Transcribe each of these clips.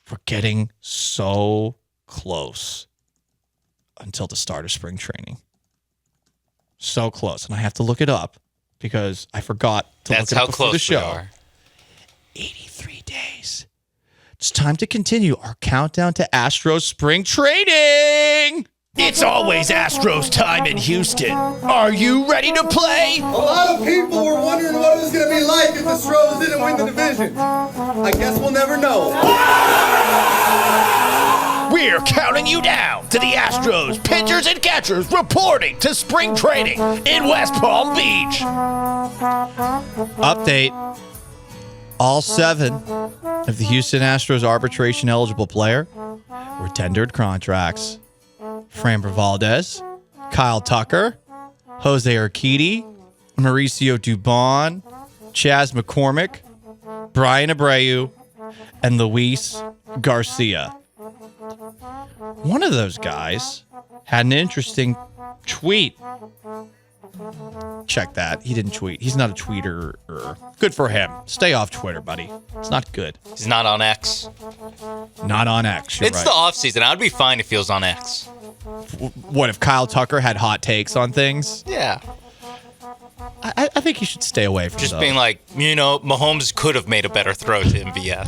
We're getting so close until the start of spring training. So close. And I have to look it up because I forgot to look it up before the show. That's how close we are. 83 days. It's time to continue our countdown to Astros spring training. It's always Astros time in Houston. Are you ready to play? A lot of people were wondering what it was going to be like if the Astros didn't win the division. I guess we'll never know. We're counting you down to the Astros pitchers and catchers reporting to spring training in West Palm Beach. Update. All 7 of the Houston Astros arbitration-eligible player were tendered contracts. Framber Valdez, Kyle Tucker, Jose Urquidy, Mauricio Dubon, Chas McCormick, Brian Abreu, and Luis Garcia. One of those guys had an interesting tweet. Check that. He didn't tweet. He's not a tweeter. Good for him. Stay off Twitter, buddy. It's not good. He's not on X. Not on X. It's the off season. I'd be fine if he was on X. What if Kyle Tucker had hot takes on things? Yeah. I think he should stay away from Just those. being like, Mahomes could have made a better throw to MVS.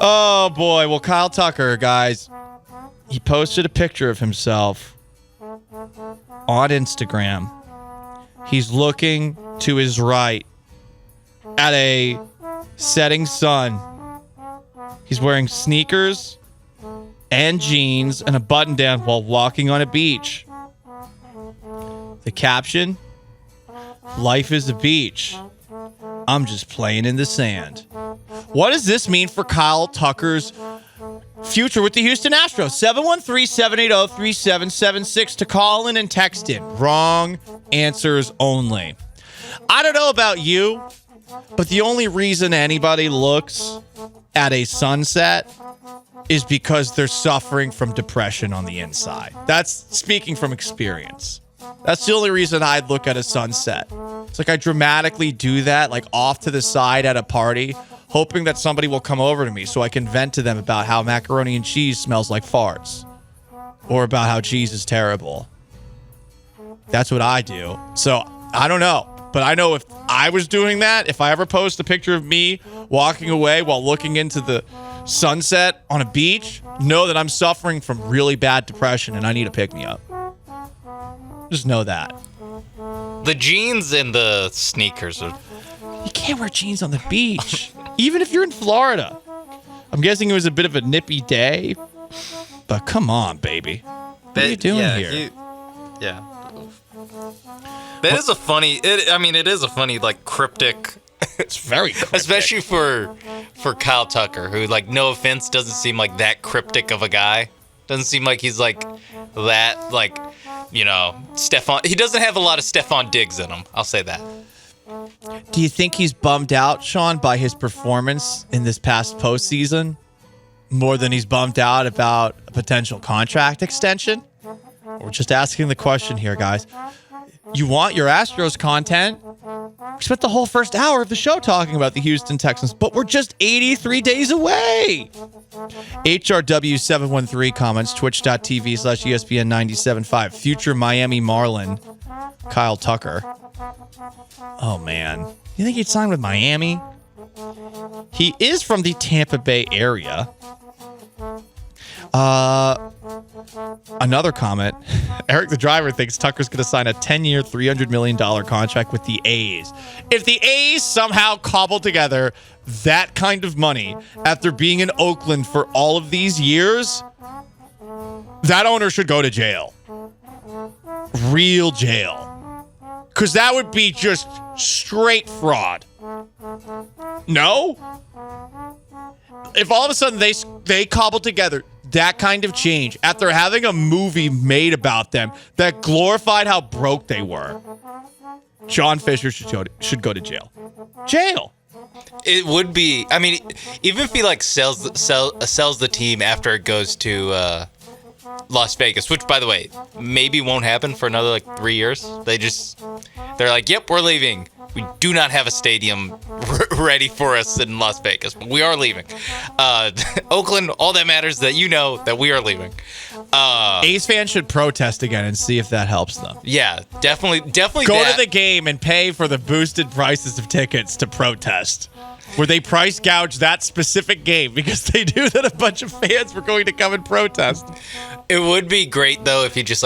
Oh, boy. Well, Kyle Tucker, guys, he posted a picture of himself on Instagram. He's looking to his right at a setting sun. He's wearing sneakers and jeans and a button down while walking on a beach. The caption, "Life is a beach. I'm just playing in the sand." What does this mean for Kyle Tucker's future with the Houston Astros? 713-780-3776 to call in and text in. Wrong answers only. I don't know about you, but the only reason anybody looks at a sunset is because they're suffering from depression on the inside. That's speaking from experience. That's the only reason I'd look at a sunset. It's like I dramatically do that, like off to the side at a party, hoping that somebody will come over to me so I can vent to them about how macaroni and cheese smells like farts or about how cheese is terrible. That's what I do. So I don't know. But I know if I was doing that, if I ever post a picture of me walking away while looking into the sunset on a beach, know that I'm suffering from really bad depression and I need a pick-me-up. Just know that. The jeans and the sneakers are... You can't wear jeans on the beach, even if you're in Florida. I'm guessing it was a bit of a nippy day, but come on, baby. What are you doing here? That is a funny... it is a funny, like, cryptic... It's very cryptic. Especially for Kyle Tucker, who, like, no offense, doesn't seem like that cryptic of a guy. Doesn't seem like he's, like, that, like, Stephon... He doesn't have a lot of Stephon Diggs in him. I'll say that. Do you think he's bummed out, Sean, by his performance in this past postseason? More than he's bummed out about a potential contract extension? We're just asking the question here, guys. You want your Astros content? We spent the whole first hour of the show talking about the Houston Texans, but we're just 83 days away. HRW713 comments, twitch.tv/ESPN975. Future Miami Marlin, Kyle Tucker. Oh, man. You think he'd sign with Miami? He is from the Tampa Bay area. Another comment. Eric the driver thinks Tucker's going to sign a 10-year, $300 million contract with the A's. If the A's somehow cobble together that kind of money after being in Oakland for all of these years, that owner should go to jail. Real jail. Because that would be just straight fraud. No? If all of a sudden they cobble together that kind of change after having a movie made about them that glorified how broke they were, John Fisher should go to jail. Jail. It would be. I mean, even if he like sells the team after it goes to Las Vegas, which by the way maybe won't happen for another like 3 years. They're like, yep, we're leaving. We do not have a stadium ready for us in Las Vegas, but we are leaving. Oakland, all that matters is that you know that we are leaving. A's fans should protest again and see if that helps them. Yeah, definitely. Go to the game and pay for the boosted prices of tickets to protest, where they price gouge that specific game because they knew that a bunch of fans were going to come and protest. It would be great though if you just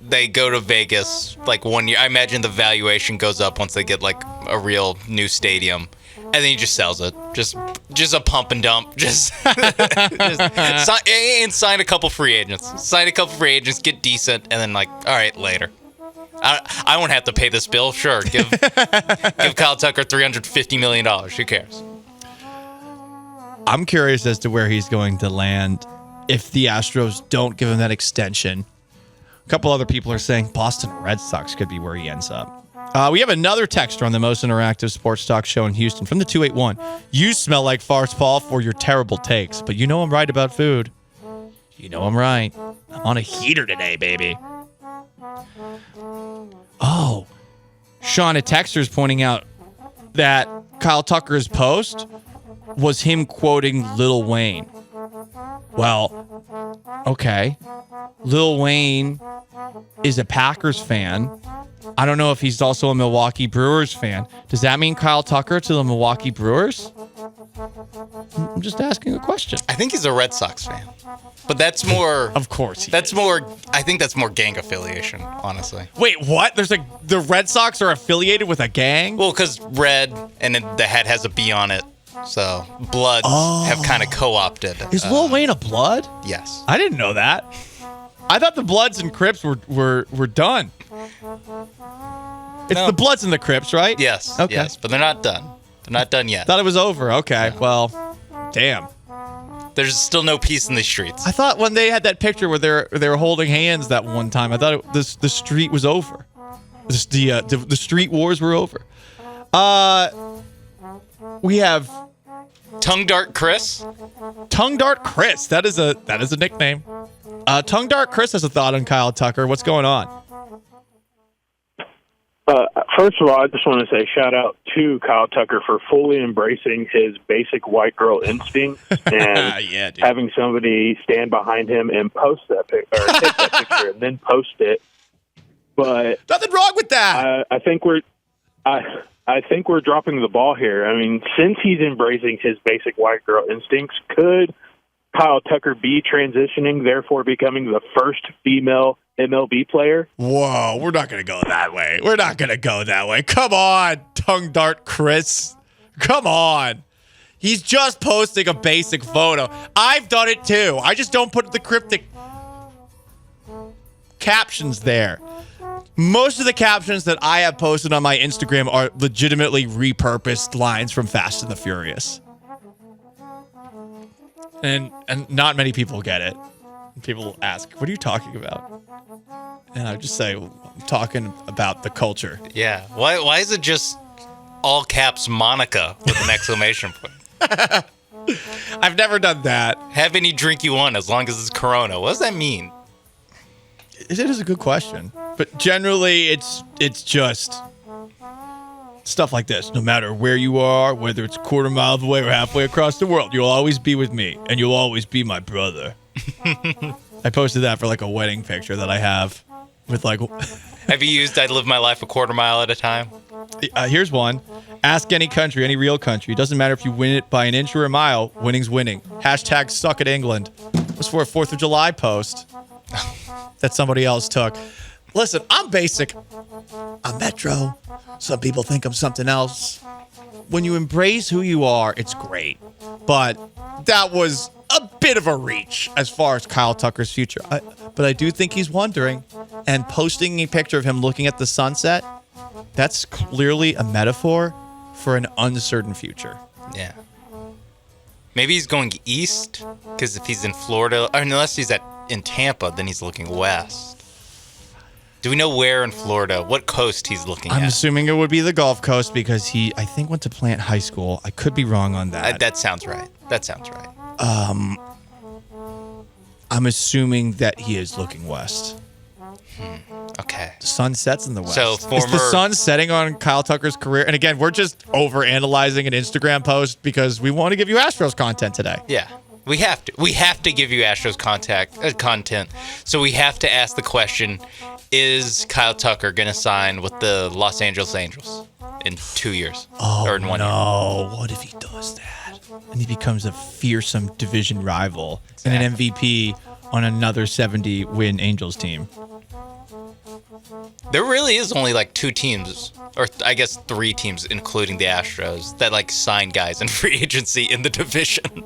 they go to Vegas like 1 year. I imagine the valuation goes up once they get like a real new stadium, and then he just sells it. Just a pump and dump. Just sign a couple free agents. Get decent, and then like, all right, later. I won't have to pay this bill. Sure, give Kyle Tucker $350 million. Who cares? I'm curious as to where he's going to land if the Astros don't give him that extension. A couple other people are saying Boston Red Sox could be where he ends up. We have another texter on the most interactive sports talk show in Houston from the 281. You smell like farce, Paul, for your terrible takes, but you know I'm right about food. You know I'm right. I'm on a heater today, baby. Oh, Sean, a texter's pointing out that Kyle Tucker's post was him quoting Lil Wayne. Well, okay. Lil Wayne is a Packers fan. I don't know if he's also a Milwaukee Brewers fan. Does that mean Kyle Tucker to the Milwaukee Brewers? I'm just asking a question. I think he's a Red Sox fan, but that's more. Of course, that's more. I think that's more gang affiliation, honestly. Wait, what? The Red Sox are affiliated with a gang? Well, because red and the hat has a B on it, so Bloods have kind of co-opted. Is Lil Wayne a Blood? Yes. I didn't know that. I thought the Bloods and Crips were done. It's the Bloods and the Crips, right? Yes. Okay. Yes, but they're not done. They're not done yet. Thought it was over. Okay. Yeah. Well, damn. There's still no peace in the streets. I thought when they had that picture where they were holding hands that one time, I thought the street was over. The street wars were over. We have Tongue Dart Chris. Tongue Dart Chris. That is a nickname. Tongue Dart Chris has a thought on Kyle Tucker. What's going on? First of all, I just want to say shout out to Kyle Tucker for fully embracing his basic white girl instinct and having somebody stand behind him and post that pic or take that picture and then post it. But nothing wrong with that. I think we're dropping the ball here. I mean, since he's embracing his basic white girl instincts, could Kyle Tucker be transitioning, therefore becoming the first female MLB player? Whoa, we're not going to go that way. Come on, Tongue Dart Chris. Come on. He's just posting a basic photo. I've done it too. I just don't put the cryptic captions there. Most of the captions that I have posted on my Instagram are legitimately repurposed lines from Fast and the Furious. And not many people get it. People ask, what are you talking about? And I just say, I'm talking about the culture. Yeah. Why is it just all caps Monica with an exclamation point? I've never done that. Have any drink you want as long as it's Corona. What does that mean? It is a good question. But generally, it's just stuff like this. No matter where you are, whether it's a quarter mile away or halfway across the world, you'll always be with me, and you'll always be my brother. I posted that for like a wedding picture that I have with like. Have you used "I live my life a quarter mile at a time"? Here's one. Ask any country, any real country. It doesn't matter if you win it by an inch or a mile. Winning's winning. Hashtag suck at England. It was for a 4th of July post that somebody else took. Listen, I'm basic. I'm Metro. Some people think I'm something else. When you embrace who you are, it's great. But that was a bit of a reach as far as Kyle Tucker's future. But I do think he's wondering. And posting a picture of him looking at the sunset, that's clearly a metaphor for an uncertain future. Yeah. Maybe he's going east, because if he's in Florida, or unless he's in Tampa, then he's looking west. Do we know where in Florida, what coast he's looking at? I'm assuming it would be the Gulf Coast because he, I think, went to Plant High School. I could be wrong on that. That sounds right. I'm assuming that he is looking west. Okay. The sun sets in the West. So Is the sun setting on Kyle Tucker's career? And again, we're just over-analyzing an Instagram post because we want to give you Astros content today. Yeah. We have to. We have to give you Astros content. So we have to ask the question, is Kyle Tucker going to sign with the Los Angeles Angels in 2 years? Or in 1 year? No. What if he does that? And he becomes a fearsome division rival and an MVP on another 70-win Angels team. There really is only like 2 teams, or I guess 3 teams, including the Astros, that like sign guys in free agency in the division.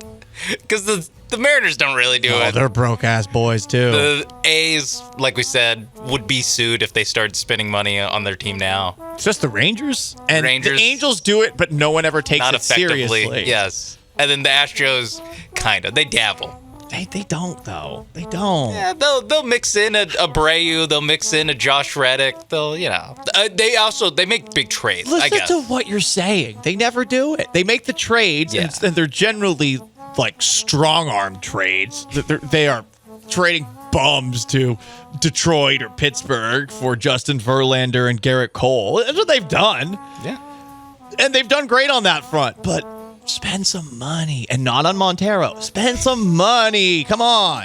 Because the Mariners don't really do it. They're broke-ass boys, too. The A's, like we said, would be sued if they started spending money on their team now. It's just the Rangers. And Rangers, the Angels do it, but no one ever takes not it effectively. seriously. Yes. And then the Astros, kind of. They dabble. They don't, though. They don't. Yeah, they'll mix in a Abreu. They'll mix in a Josh Reddick. They'll, they make big trades, I Listen guess. to what you're saying. They never do it. They make the trades, Yeah. and they're generally like strong-arm trades. They are trading bums to Detroit or Pittsburgh for Justin Verlander and Garrett Cole. That's what they've done. Yeah. And they've done great on that front, but spend some money. And not on Montero. Spend some money. Come on.